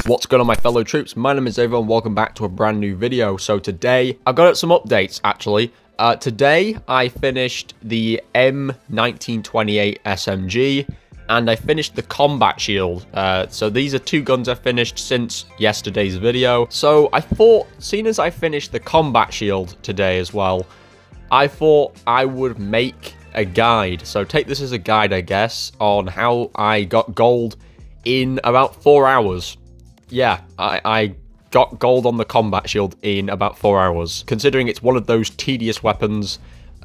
What's going on, my fellow troops? My name is Xavvo and welcome back to a brand new video. So today, I've got some updates actually. Today, I finished the M1928 SMG and I finished the combat shield. So these are two guns I finished since yesterday's video. So I thought, seeing as I finished the combat shield today as well, I thought I would make a guide. So take this as a guide, I guess, on how I got gold in about 4 hours. Yeah, I got gold on the combat shield in about 4 hours, considering it's one of those tedious weapons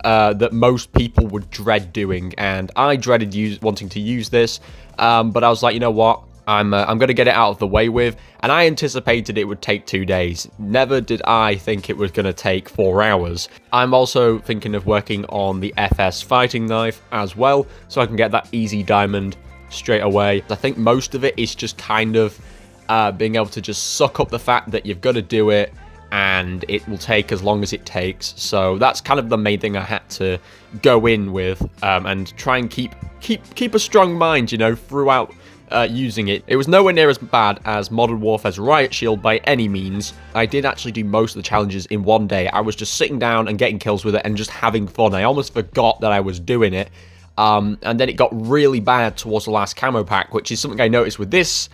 that most people would dread doing, and I dreaded wanting to use this, but I was like, you know what, I'm going to get it out of the way with, and I anticipated it would take 2 days. Never did I think it was going to take 4 hours. I'm also thinking of working on the FS fighting knife as well, so I can get that easy diamond straight away. I think most of it is just kind of being able to just suck up the fact that you've got to do it and it will take as long as it takes. So that's kind of the main thing I had to go in with, and try and keep a strong mind, you know, throughout using it. It was nowhere near as bad as Modern Warfare's Riot Shield by any means. I did actually do most of the challenges in one day. I was just sitting down and getting kills with it and just having fun. I almost forgot that I was doing it. And then it got really bad towards the last camo pack, which is something I noticed with this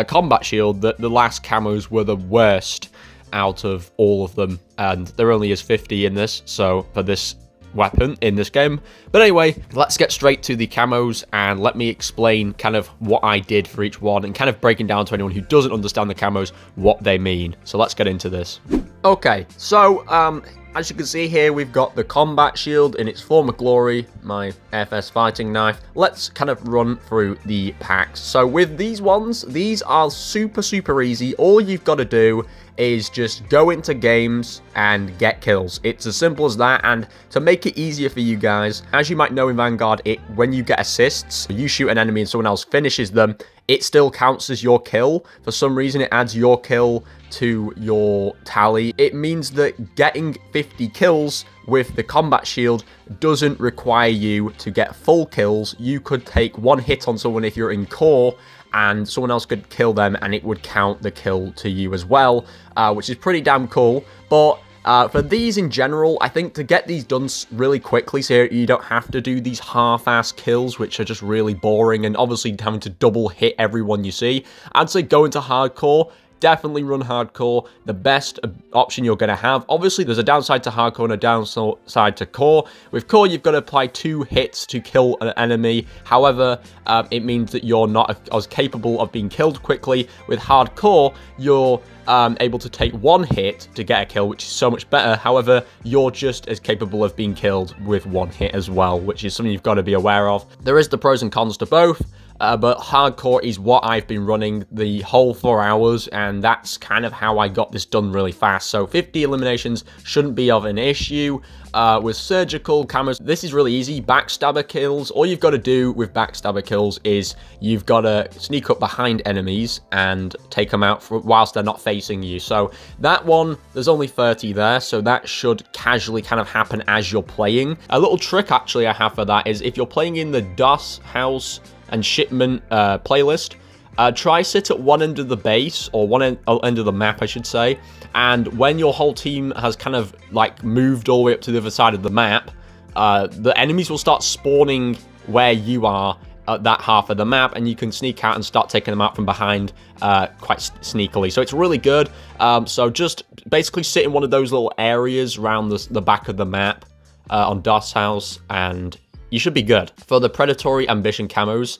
combat shield, that the last camos were the worst out of all of them, and there only is 50 in this, so for this weapon in this game. But anyway, let's get straight to the camos and let me explain kind of what I did for each one and kind of breaking down to anyone who doesn't understand the camos what they mean. So let's get into this. Okay, so as you can see here, we've got the combat shield in its former glory, my FS fighting knife. Let's kind of run through the packs. So with these ones, these are super easy. All you've got to do is just go into games and get kills. It's as simple as that. And to make it easier for you guys, as you might know in Vanguard, when you get assists, you shoot an enemy and someone else finishes them, it still counts as your kill. For some reason, it adds your kill to your tally. It means that getting 50 kills with the combat shield doesn't require you to get full kills. You could take one hit on someone if you're in core, and someone else could kill them, and it would count the kill to you as well, which is pretty damn cool. But for these in general, I think to get these done really quickly, so you don't have to do these half-ass kills, which are just really boring, and obviously having to double hit everyone you see, I'd say go into hardcore. Definitely run hardcore, the best option you're going to have. Obviously, there's a downside to hardcore and a downside to core. With core, you've got to apply 2 hits to kill an enemy. However, it means that you're not as capable of being killed quickly. With hardcore, you're able to take 1 hit to get a kill, which is so much better. However, you're just as capable of being killed with 1 hit as well, which is something you've got to be aware of. There is the pros and cons to both. But hardcore is what I've been running the whole 4 hours, and that's kind of how I got this done really fast. So 50 eliminations shouldn't be of an issue. With surgical camos, this is really easy. Backstabber kills, all you've got to do with backstabber kills is you've got to sneak up behind enemies and take them out whilst they're not facing you. So that one, there's only 30 there, so that should casually kind of happen as you're playing. A little trick actually I have for that is if you're playing in the DOS house and shipment playlist, try sit at one end of the base, or one end of the map I should say, and when your whole team has kind of like moved all the way up to the other side of the map, the enemies will start spawning where you are at that half of the map, and you can sneak out and start taking them out from behind quite sneakily. So it's really good. So just basically sit in one of those little areas around the back of the map on DOS house, and you should be good. For the Predatory Ambition camos,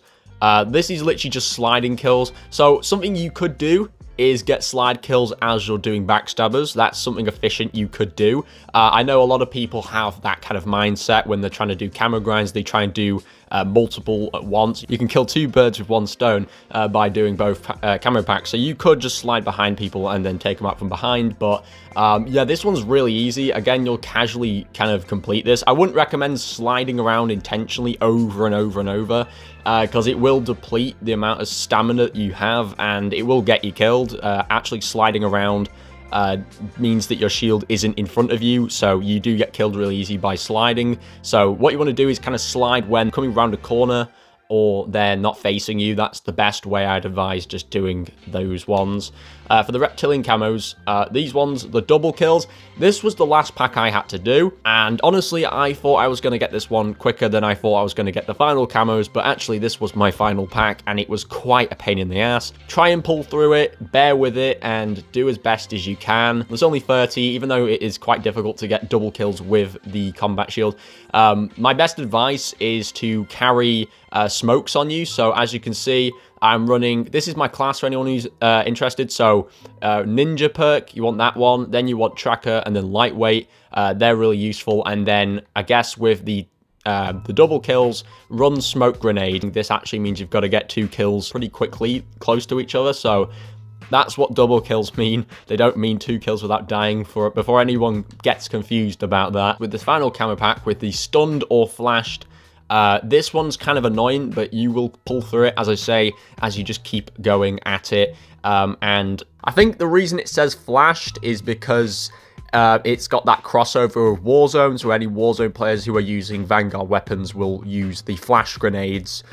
this is literally just sliding kills. So something you could do is get slide kills as you're doing backstabbers. That's something efficient you could do. I know a lot of people have that kind of mindset when they're trying to do camo grinds. They try and do multiple at once. You can kill 2 birds with 1 stone by doing both camo packs. So you could just slide behind people and then take them out from behind. But yeah, this one's really easy. Again, you'll casually kind of complete this. I wouldn't recommend sliding around intentionally over and over and over, because it will deplete the amount of stamina that you have and it will get you killed. Actually sliding around means that your shield isn't in front of you, so you do get killed really easy by sliding. So what you want to do is kind of slide when coming around a corner, or they're not facing you. That's the best way I'd advise just doing those ones. For the Reptilian Camos, these ones, the double kills, this was the last pack I had to do, and honestly, I thought I was going to get this one quicker than I thought I was going to get the final camos, but actually this was my final pack, and it was quite a pain in the ass. Try and pull through it, bear with it, and do as best as you can. There's only 30, even though it is quite difficult to get double kills with the combat shield. My best advice is to carry smokes on you. So as you can see, I'm running, this is my class for anyone who's interested. So ninja perk, you want that one, then you want tracker, and then lightweight. They're really useful. And then I guess with the double kills, run smoke grenade. This actually means you've got to get 2 kills pretty quickly close to each other. So that's what double kills mean. They don't mean 2 kills without dying before anyone gets confused about that. With this final camo pack, with the stunned or flashed, this one's kind of annoying, but you will pull through it, as I say, as you just keep going at it. And I think the reason it says flashed is because it's got that crossover with Warzone, so any Warzone players who are using Vanguard weapons will use the flash grenades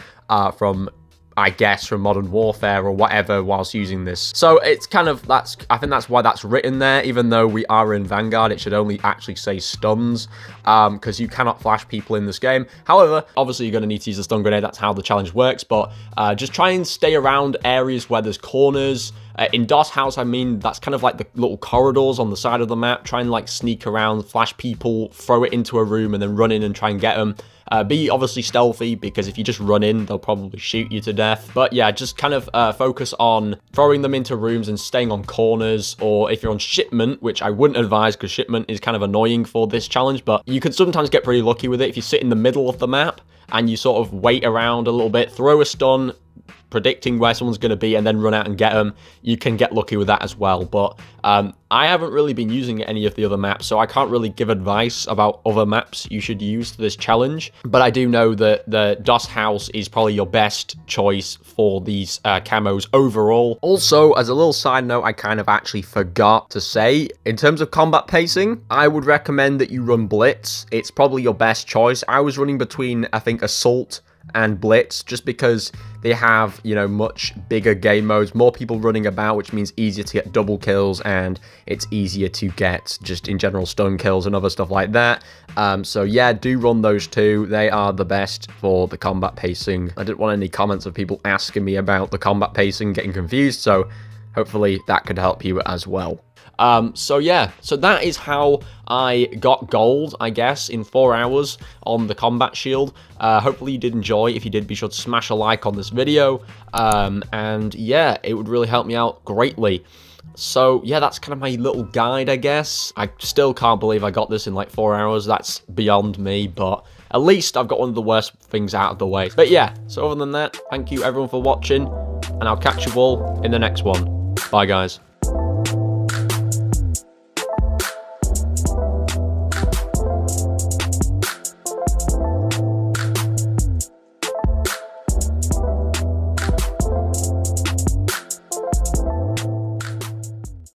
from, I guess, from Modern Warfare or whatever whilst using this. So it's kind of, I think that's why that's written there. Even though we are in Vanguard, it should only actually say stuns, because you cannot flash people in this game. However, obviously you're going to need to use a stun grenade. That's how the challenge works, but just try and stay around areas where there's corners. In DOS House, I mean, that's kind of like the little corridors on the side of the map. Try and like sneak around, flash people, throw it into a room, and then run in and try and get them. Be obviously stealthy, because if you just run in, they'll probably shoot you to death. But yeah, just kind of focus on throwing them into rooms and staying on corners, or if you're on shipment, which I wouldn't advise because shipment is kind of annoying for this challenge, but you could sometimes get pretty lucky with it. If you sit in the middle of the map and you sort of wait around a little bit, throw a stun, predicting where someone's going to be, and then run out and get them, you can get lucky with that as well. But I haven't really been using any of the other maps, so I can't really give advice about other maps you should use for this challenge. But I do know that the DOS House is probably your best choice for these camos overall. Also, as a little side note, I kind of actually forgot to say, in terms of combat pacing, I would recommend that you run Blitz. It's probably your best choice. I was running between, I think, Assault and Blitz, just because they have, you know, much bigger game modes, more people running about, which means easier to get double kills, and it's easier to get just in general stun kills and other stuff like that. So yeah, do run those two. They are the best for the combat pacing. I didn't want any comments of people asking me about the combat pacing, getting confused, so hopefully that could help you as well. So yeah, so that is how I got gold, I guess, in 4 hours on the combat shield. Hopefully you did enjoy. If you did, be sure to smash a like on this video. And yeah, it would really help me out greatly. So yeah, that's kind of my little guide, I guess. I still can't believe I got this in like 4 hours. That's beyond me, but at least I've got one of the worst things out of the way. But yeah, so other than that, thank you everyone for watching, and I'll catch you all in the next one. Bye, guys.